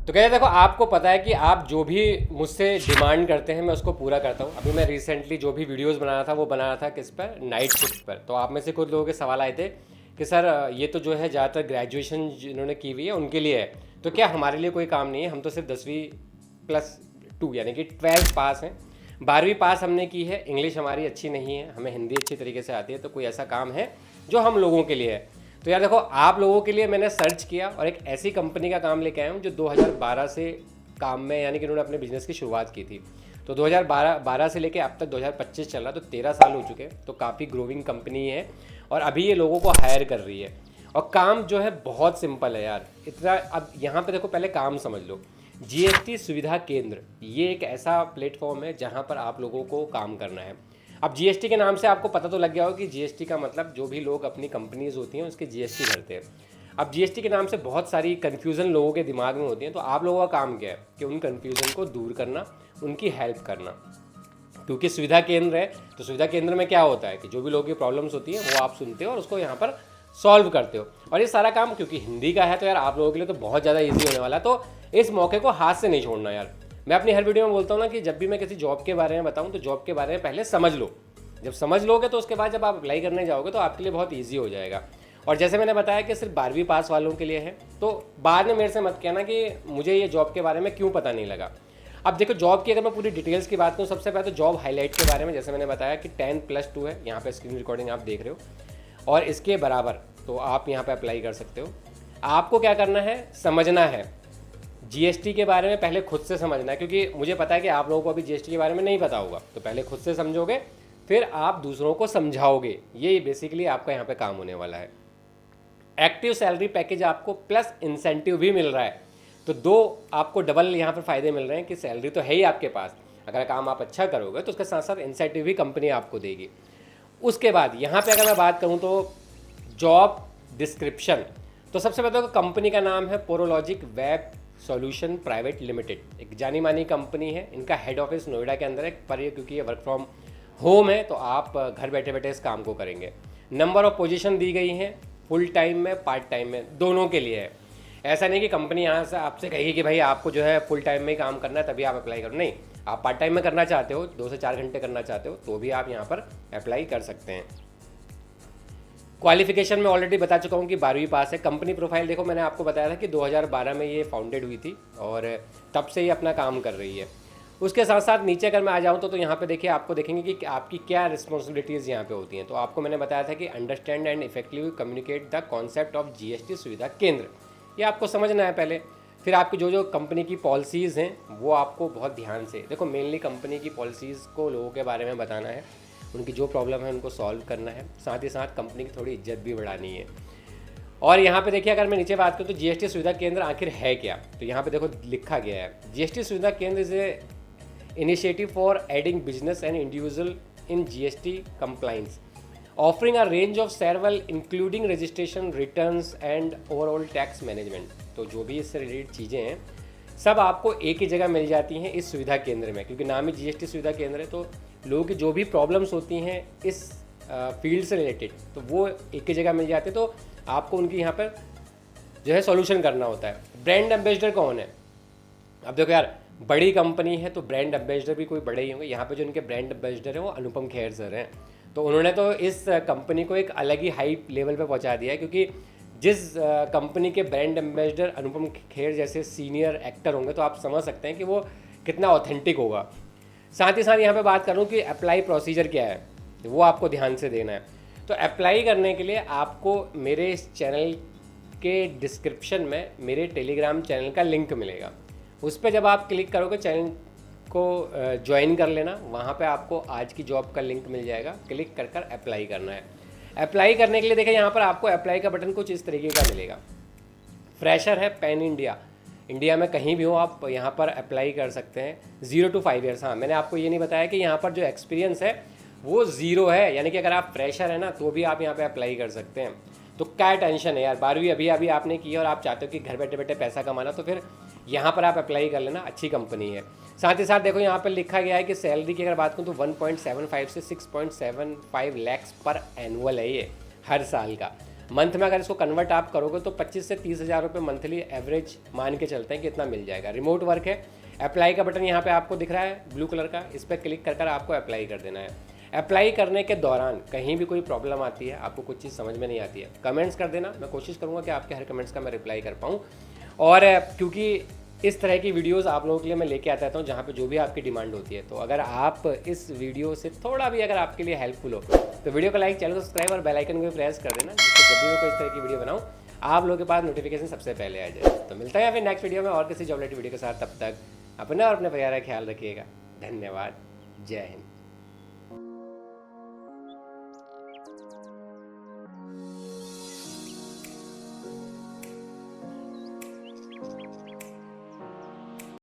तो कहते देखो, आपको पता है कि आप जो भी मुझसे डिमांड करते हैं मैं उसको पूरा करता हूँ। अभी मैं रिसेंटली जो भी वीडियोस बना रहा था वो बना रहा था किस पर, नाइट शिफ्ट पर। तो आप में से कुछ लोगों के सवाल आए थे कि सर ये तो जो है ज़्यादातर ग्रेजुएशन जिन्होंने की हुई है उनके लिए है, तो क्या हमारे लिए कोई काम नहीं है? हम तो सिर्फ 10वीं+2 यानी कि 12th पास हैं। 12वीं पास हमने की है, इंग्लिश हमारी अच्छी नहीं है, हमें हिंदी अच्छी तरीके से आती है, तो कोई ऐसा काम है जो हम लोगों के लिए है? तो यार देखो, आप लोगों के लिए मैंने सर्च किया और एक ऐसी कंपनी का काम लेके आया हूँ जो 2012 से काम में, यानी कि उन्होंने अपने बिजनेस की शुरुआत की थी। तो 2012 से लेके अब तक 2025 चल रहा, तो 13 साल हो चुके हैं। तो काफ़ी ग्रोविंग कंपनी है और अभी ये लोगों को हायर कर रही है। और काम जो है बहुत सिंपल है यार, इतना। अब यहाँ पे देखो, पहले काम समझ लो। जीएसटी सुविधा केंद्र, ये एक ऐसा प्लेटफॉर्म है जहाँ पर आप लोगों को काम करना है। अब जीएसटी के नाम से आपको पता तो लग गया होगा कि जीएसटी का मतलब जो भी लोग अपनी कंपनीज होती हैं उसके जीएसटी भरते हैं। अब जीएसटी के नाम से बहुत सारी कन्फ्यूज़न लोगों के दिमाग में होती है, तो आप लोगों का काम क्या है कि उन कन्फ्यूज़न को दूर करना, उनकी हेल्प करना। क्योंकि सुविधा केंद्र है, तो सुविधा केंद्र में क्या होता है कि जो भी लोगों की प्रॉब्लम्स होती हैं वो आप सुनते हो और उसको यहाँ पर सॉल्व करते हो। और ये सारा काम क्योंकि हिंदी का है तो यार आप लोगों के लिए तो बहुत ज़्यादा ईजी होने वाला है। तो इस मौके को हाथ से नहीं छोड़ना यार। मैं अपनी हर वीडियो में बोलता हूँ ना कि जब भी मैं किसी जॉब के बारे में बताऊँ तो जॉब के बारे में पहले समझ लो। जब समझ लोगे तो उसके बाद जब आप अप्लाई करने जाओगे तो आपके लिए बहुत ईजी हो जाएगा। और जैसे मैंने बताया कि सिर्फ 12वीं पास वालों के लिए है, तो बाद में मेरे से मत कहना कि मुझे ये जॉब के बारे में क्यों पता नहीं लगा। अब देखो, जॉब की अगर मैं पूरी डिटेल्स की बात करूँ, सबसे पहले तो जॉब हाईलाइट के बारे में जैसे मैंने बताया कि 10+2 है, यहाँ पे स्क्रीन रिकॉर्डिंग आप देख रहे हो, और इसके बराबर तो आप यहाँ पे अप्लाई कर सकते हो। आपको क्या करना है, समझना है जीएसटी के बारे में, पहले खुद से समझना है, क्योंकि मुझे पता है कि आप लोगों को अभी जीएसटी के बारे में नहीं पता होगा। तो पहले खुद से समझोगे, फिर आप दूसरों को समझाओगे। ये बेसिकली आपका यहाँ पे काम होने वाला है। एक्टिव सैलरी पैकेज आपको प्लस इंसेंटिव भी मिल रहा है, तो दो आपको डबल यहाँ पर फायदे मिल रहे हैं कि सैलरी तो है ही आपके पास, अगर काम आप अच्छा करोगे तो उसके साथ साथ इंसेंटिव भी कंपनी आपको देगी। उसके बाद यहाँ पे अगर मैं बात करूँ तो जॉब डिस्क्रिप्शन, तो सबसे पहले तो कंपनी का नाम है पोरोलॉजिक वेब सॉल्यूशन प्राइवेट लिमिटेड, एक जानी मानी कंपनी है। इनका हेड ऑफिस नोएडा के अंदर है, पर ये क्योंकि ये वर्क फ्रॉम होम है तो आप घर बैठे बैठे इस काम को करेंगे। नंबर ऑफ पोजीशन दी गई हैं, फुल टाइम में पार्ट टाइम में दोनों के लिए है। ऐसा नहीं कि कंपनी यहाँ से आपसे कहेगी कि भाई आपको जो है फुल टाइम में ही काम करना है तभी आप अप्लाई करो, नहीं। आप पार्ट टाइम में करना चाहते हो, 2 से 4 घंटे करना चाहते हो, तो भी आप यहाँ पर अप्लाई कर सकते हैं। क्वालिफिकेशन में ऑलरेडी बता चुका हूँ कि 12वीं पास है। कंपनी प्रोफाइल देखो, मैंने आपको बताया था कि 2012 में ये फाउंडेड हुई थी और तब से ये अपना काम कर रही है। उसके साथ साथ नीचे अगर मैं आ जाऊँ तो यहाँ पे देखिए, आपको देखेंगे कि आपकी क्या रिस्पॉन्सिबिलिटीज़ यहाँ पे होती हैं। तो आपको मैंने बताया था कि understand and effectively communicate the concept of GST सुविधा केंद्र, ये आपको समझना है पहले। फिर आपकी जो जो कंपनी की पॉलिसीज़ हैं वो आपको बहुत ध्यान से देखो, मेनली कंपनी की पॉलिसीज़ को लोगों के बारे में बताना है, उनकी जो प्रॉब्लम है उनको सॉल्व करना है, साथ ही साथ कंपनी की थोड़ी इज्जत भी बढ़ानी है। और यहाँ पे देखिए, अगर मैं नीचे बात करूँ तो जीएसटी सुविधा केंद्र आखिर है क्या, तो यहाँ पे देखो लिखा गया है, जीएसटी सुविधा केंद्र is a initiative for adding business and individual in GST compliance, offering a range of सर्वल including registration, returns and overall tax management. तो जो भी इससे रिलेटेड चीज़ें हैं सब आपको एक ही जगह मिल जाती हैं इस सुविधा केंद्र में, क्योंकि नाम ही जीएसटी सुविधा केंद्र है। तो लोगों की जो भी प्रॉब्लम्स होती हैं इस फील्ड से रिलेटेड तो वो एक ही जगह मिल जाते हैं, तो आपको उनकी यहाँ पर जो है सॉल्यूशन करना होता है। ब्रांड एम्बेसडर कौन है? अब देखो यार, बड़ी कंपनी है तो ब्रांड एम्बेसडर भी कोई बड़े ही होंगे। यहाँ पे जो इनके ब्रांड एम्बेसडर हैं वो अनुपम खेर सर हैं। तो उन्होंने तो इस कंपनी को एक अलग ही हाई लेवल पे पहुँचा दिया है, क्योंकि जिस कंपनी के ब्रांड एम्बेसडर अनुपम खेर जैसे सीनियर एक्टर होंगे तो आप समझ सकते हैं कि वो कितना ऑथेंटिक होगा। साथ ही साथ यहाँ पे बात करूँ कि अप्लाई प्रोसीजर क्या है, वो आपको ध्यान से देना है। तो अप्लाई करने के लिए आपको मेरे इस चैनल के डिस्क्रिप्शन में मेरे टेलीग्राम चैनल का लिंक मिलेगा, उस पर जब आप क्लिक करोगे चैनल को ज्वाइन कर लेना, वहाँ पे आपको आज की जॉब का लिंक मिल जाएगा, क्लिक कर कर अप्लाई करना है। अप्लाई करने के लिए देखिए, यहाँ पर आपको अप्लाई का बटन कुछ इस तरीके का मिलेगा। फ्रेशर है, पैन इंडिया, इंडिया में कहीं भी हो आप यहाँ पर अप्लाई कर सकते हैं। 0 to 5 ईयर्स। हाँ, मैंने आपको ये नहीं बताया कि यहाँ पर जो एक्सपीरियंस है वो 0 है, यानी कि अगर आप फ्रेशर है ना तो भी आप यहाँ पे अप्लाई कर सकते हैं। तो क्या टेंशन है यार, 12वीं अभी अभी आपने की और आप चाहते हो कि घर बैठे बैठे पैसा कमाना, तो फिर यहाँ पर आप अप्लाई कर लेना, अच्छी कंपनी है। साथ ही साथ देखो, यहाँ पर लिखा गया है कि सैलरी की अगर बात करूँ तो 1.75 से 6.75 लैक्स पर एनुअल है ये, हर साल का। मंथ में अगर इसको कन्वर्ट आप करोगे तो 25 से 30 हज़ार रुपये मंथली एवरेज मान के चलते हैं कि इतना मिल जाएगा। रिमोट वर्क है, अप्लाई का बटन यहाँ पे आपको दिख रहा है ब्लू कलर का, इस पर क्लिक कर आपको अप्लाई कर देना है। अप्लाई करने के दौरान कहीं भी कोई प्रॉब्लम आती है, आपको कुछ चीज़ समझ में नहीं आती है, कमेंट्स कर देना, मैं कोशिश करूँगा कि आपके हर कमेंट्स का मैं रिप्लाई कर पाऊँ। और क्योंकि इस तरह की वीडियोस आप लोगों के लिए मैं लेके आता रहता हूँ जहाँ पे जो भी आपकी डिमांड होती है, तो अगर आप इस वीडियो से थोड़ा भी अगर आपके लिए हेल्पफुल हो तो वीडियो को लाइक, चैनल को सब्सक्राइब और बेल आइकन को भी प्रेस कर देना, जिससे जब भी मैं कोई इस तरह की वीडियो बनाऊँ आप लोगों के पास नोटिफिकेशन सबसे पहले आ जाए। तो मिलता है फिर नेक्स्ट वीडियो में और किसी जॉब रिलेटेड वीडियो के साथ, तब तक अपना और अपने परिवार का ख्याल रखिएगा। धन्यवाद, जय हिंद।